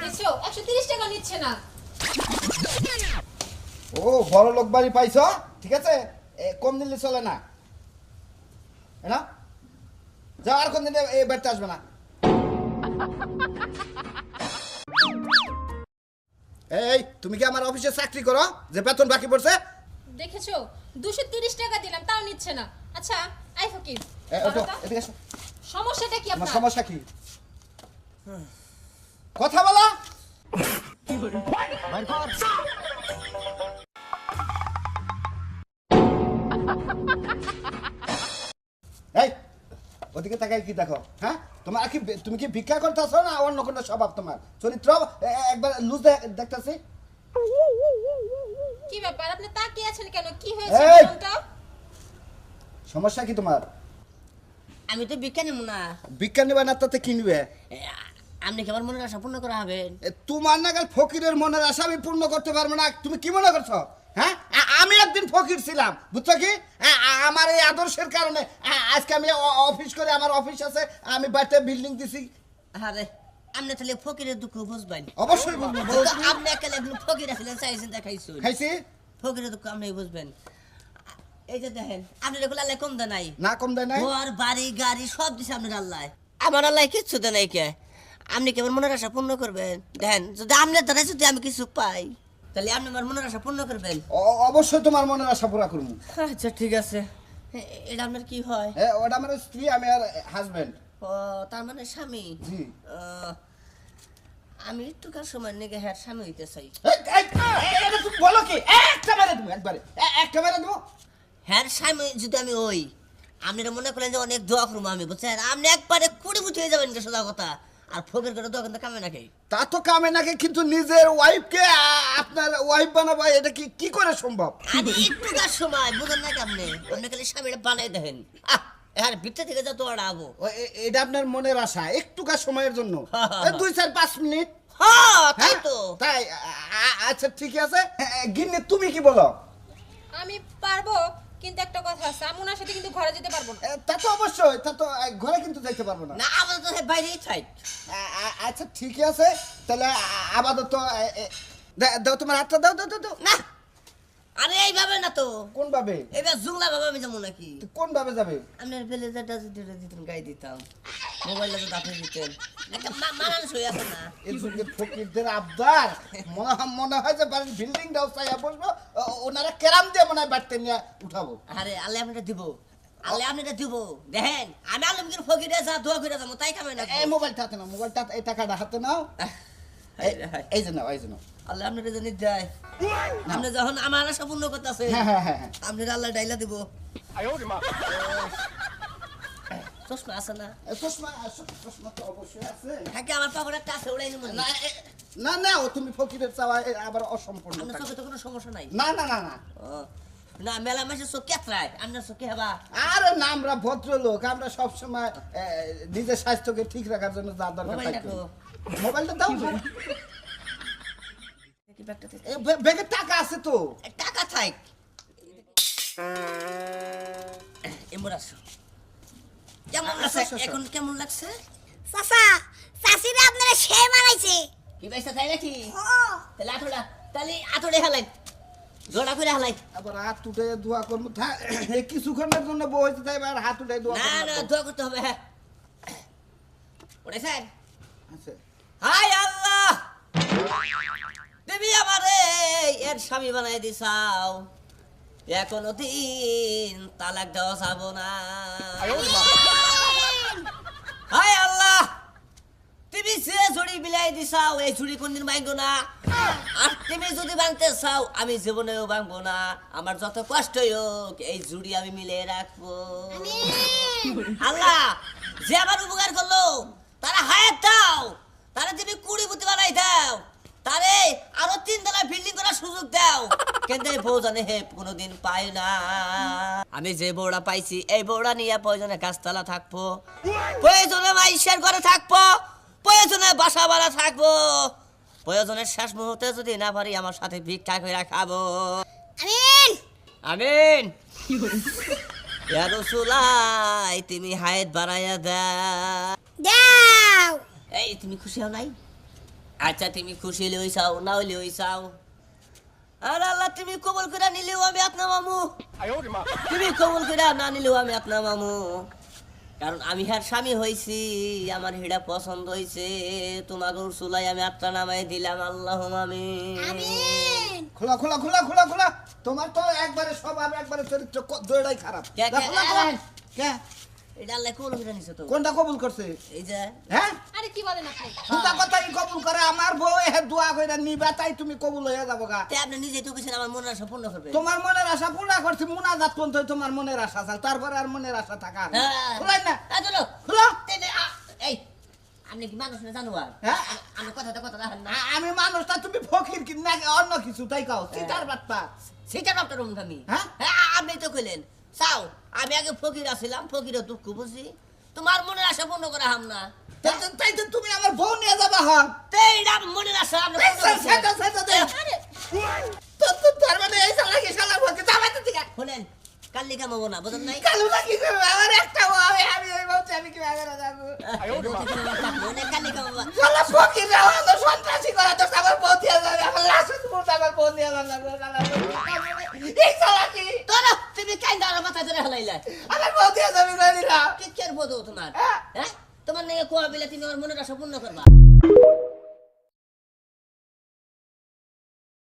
দেখছো 130 টাকা নিচ্ছে না। ও বড় লোক বাড়ি পাইছো, ঠিক আছে, কম দিলে চলে না, না যাও, আর কোন দিন এই বাড়িতে আসবে না। এই তুমি কি আমার অফিসে চাকরি করো যে বেতন বাকি পড়ছে? দেখেছো 230 টাকা দিলাম তাও নিচ্ছে না। আচ্ছা আই ফকির, এদিকে আসো। সমস্যাটা কি আমার আপনার? সমস্যা কি? কথা বলা। এই ওদিকে তাকাই কি দেখো? হ্যাঁ, তোমার কি, তুমি কি ভিক্ষা করতেছো না অন্য কোনো স্বভাব? তোমার চরিত্র একবার লুজ দেখতেছি। কি ব্যাপার, আপনি তাকিয়ে আছেন কেন? কি হয়েছে এই! বলুনটা? সমস্যা কি তোমার? আমি তো বিজ্ঞানী না। ভিক্ষা নিবে না তাতে কি নিবে? আপনি কি আমার মনের আশা পূর্ণ করা হবেন? তোমার নাগাল ফকিরের মনের আশা আমি পূর্ণ করতে পারবো না। তুমি কি মনে করছো? হ্যাঁ, আমি একদিন ফকির ছিলাম, বুঝছো কি? আমার এই আদর্শের কারণে আজকে আমি অফিস করে, আমার অফিস আছে, আমি বাড়িতে বিল্ডিং দিছি। আরে আপনি তাহলে ফকিরের দুঃখ বুঝবেন। অবশ্যই বুঝবো। আপনি একালে একজন ফকির আসলে চাইছেন দেখাইছেন। খাইছি ফকিরের দুঃখ আপনি বুঝবেন। এই যে দেখেন, আপনি দেখুন আল্লাহ কম দেয় নাই। না, কম দেয় নাই। ঘর বাড়ি গাড়ি সব দিছে আপনার আল্লাহ। আমার আল্লাহ কিচ্ছু দেয় নাই কে? আপনি কি আমার মনের আশা পূর্ণ করবেন? দেখেন, যদি আপনার দ্বারা যদি আমি কিছু পাই তাহলে আপনি আমার মনের আশা পূর্ণ করবেন। অবশ্যই তোমার মনের আশা পুরা করবো। আচ্ছা ঠিক আছে। এটা আপনার কি হয়? ওটা আমার স্ত্রী, আমি আর হাজবেন্ড। ও তার মানে স্বামী। জি। আমি একটুকার সময় নেগে হ্যাঁ স্বামী হইতে চাই। এটা তুমি বলো কি? একটা মেরে দেবো, একবারে একটা মেরে দেবো। হ্যাঁ স্বামী যদি আমি ওই, আপনারা মনে করলেন যে অনেক দোয়া করবো আমি, বুঝছেন? আপনি একবারে কুড়ি বুঝে হয়ে যাবেন সোজা কথা। আর ফকির করে দোয়া কিন্তু কামে নাকি? তা তো কামে নাকি, কিন্তু নিজের ওয়াইফকে আপনার ওয়াইফ বানাবো, এটা কি করে সম্ভব? আর একটুকার সময় বুঝেন নাকি আপনি? আপনি খালি স্বামীটা বানাই দেখেন। হ্যাঁ ভিতর থেকে যা দোয়াটা আবো। এটা আপনার মনের আশা একটুকার সময়ের জন্য, 2-4-5 মিনিট। হ্যাঁ তাই তো। তাই আচ্ছা ঠিক আছে। গিন্নি তুমি কি বলো? আমি পারবো, কিন্তু একটা কথা আছে, আমি ওনার সাথে কিন্তু ঘরে যেতে পারবো না। তা তো অবশ্যই, তা তো ঘরে কিন্তু যাইতে পারবো না। না আমাদের তো বাইরেই চাই। আচ্ছা ঠিক আছে, তাহলে আপাতত দাও, তোমার হাতটা দাও দাও দাও। না আরে এইভাবে না তো। কোন ভাবে? এবার জুংলা ভাবে আমি যাবো নাকি? কোন ভাবে যাবে? আপনার ব্লেজারটা যদি দিতেন গায়ে দিতাম, মোবাইলটা তো দাফে দিতেন, একটা মানান সই আছে না? এই যুগের ফকিরদের আবদার মনে হয় যে বাড়ির বিল্ডিং দাও চাইয়া বসবো, ওনারা কেরাম দিয়ে মনে হয় বাড়িতে নিয়ে উঠাবো। আরে আল্লাহ আপনাটা দিব, আল্লাহ আপনাটা দিব। দেখেন আমি আলমগীর ফকিরে যা দোয়া করে যাবো তাই কামে না। এই মোবাইলটা হাতে নাও, মোবাইলটা, এই টাকাটা হাতে নাও। এই যে নাও, এই যে নাও। আল্লাহ আপনারা জানি দেয়। আপনি যখন আমার আশা পূর্ণ করতেছে, হ্যাঁ। আপনার আল্লাহ ডাইলা দিব। চশমা আছে না? চশমা তো অবশ্যই আছে। থাকে আমার পকেটের কাছে উড়াই নিব না। না না, ও তুমি ফকিরের চাওয়া আবার অসম্পূর্ণ। আপনার চোখে তো কোনো সমস্যা নাই? না না না না। ও না, মেলা মাসে চোখ কেতরায়, আপনার চোখে হবা। আরে না, আমরা ভদ্রলোক, আমরা সবসময় নিজের স্বাস্থ্যকে ঠিক রাখার জন্য যা দরকার তাই মোবাইলটা করি। মোবাইলটা দাও। কি ব্যাগটা থেকে? ব্যাগে টাকা আছে তো। টাকা থাক। এমন আসো। কেমন লাগছে এখন? কেমন লাগছে? চাচা, চাচিরা আপনারা সে মারাইছে। কি পয়সা তাই নাকি? তাহলে আঠোড়ে হালাই, জোড়া করে হালাই। আবার হাত উঠে দোয়া করবো, কিছুক্ষণের জন্য বইতে তাই আর হাত উঠে দোয়া না না, করবো। দোয়া করতে হবে। হ্যাঁ উঠেছেন? আচ্ছা। হাই আল্লাহ, তুমি আমারে এর স্বামী বানাই দিছাও, এখনো দিন তালাক দেওয়া যাবো না। হাই আল্লাহ, তুমি যে জুড়ি বিলাই দিছাও এই জুড়ি কোনদিন ভাঙবো না। আর তুমি যদি ভাঙতে চাও আমি জীবনেও ভাঙবো না। আমার যত কষ্টই হোক এই জুড়ি আমি মিলে রাখবো। আল্লাহ যে আমার উপকার করলো তারা হায়াত দাও, তারা তুমি কুড়ি বুদ্ধি বানাই দাও, তারে আরো 3 তলা বিল্ডিং করার সুযোগ দাও। কিন্তু এই বউ জানে হে কোনোদিন পাই না। আমি যে বউটা পাইছি এই বউটা নিয়ে প্রয়োজনে গাছতলা থাকবো, প্রয়োজনে মাইশের ঘরে থাকবো, প্রয়োজনে বাসা বাড়া থাকবো, প্রয়োজনের শেষ মুহূর্তে যদি না পারি আমার সাথে ভিক্ষা করে খাবো। আমিন। আমিন। ইয়া রাসূলুল্লাহ তুমি হায়াত বাড়াইয়া দাও। তুমি খুশি হও নাই? আচ্ছা তুমি খুশি হলে হইছাও, না হলে হইছাও। আর আল্লাহ তুমি কবুল করে নিলেও আমি আপনার মামু, তুমি কবুল করে না নিলেও আমি আপনার মামু। কারণ আমি হ্যার স্বামী হয়েছি, আমার হিড়া পছন্দ হয়েছে, তোমাকে চুলাই আমি আটটা নামাই দিলাম। আল্লাহ আমিন। আমিন। খোলা খোলা খোলা খোলা খোলা, তোমার তো একবারে স্বভাব একবারে চরিত্র দুইটাই খারাপ। কে, কে, খোলা, খোলা। কে? এটা আল্লাহ কবুল করে নিছে তো। কোনটা কবুল করছে? এই যে হ্যাঁ, আরে কি বলেন আপনি? দুটা কথাই কবুল করে। আমার বউ দোয়া কইরা নিবা, তাই তুমি কবুল হয়ে যাবো গা। তে আপনি নিজেই তো কইছেন আমার মনের আশা পূর্ণ করবে। তোমার মনের আশা পূর্ণ করছি, মুনাজাত পর্যন্ত তোমার মনের আশা চাল, তারপরে আর মনের আশা থাকা হ্যাঁ। খোলাই না। চলো খোলো। এই আপনি কি মানুষ না জানোয়ার? হ্যাঁ? আমি কথাটা কথা রাখেন না। আমি মানুষটা, তুমি ফকির কি না অন্য কিছু, তাই কাও চিটার বাট্টা। সেটা আপনার রুম আমি। হ্যাঁ? হ্যাঁ আপনি তো কইলেন চাও আমি আগে ফকির আছিলাম, ফকিরের দুঃখ বুঝি, তোমার মনের আশা পূর্ণ করা হাম না। তাই তো তুমি আমার বউ নিয়ে যাবা হন। তেইরা মনের আশা আপনি পূর্ণ করছেন। তার মানে এই শালা কি শালা বলছে যাবাই তো ঠিক আছে। শুনেন কাল্লি কামাবো না, বুঝেন নাই? কালু না কি করবে, আমার একটা বউ, আমি এই বলছি আমি কি আগে যাবো। মনে কাল্লি কামাবো। শালা ফকির রাও তো সন্ত্রাসী করা, তো আমার বউ দিয়ে যাবে, আমার লাশে তুমি আমার বউ দিয়ে যাবে। এই শালা কি তোরা তুমি কাইন্দা আর মাথা ধরে হলাইলা। আমার বউ দিয়ে যাবে কই দিলা। কি কের বদো তোমার? হ্যাঁ। হ্যাঁ তোমার নাকি কোয়া বিলে তুমি আমার মনের আশা পূর্ণ করবা।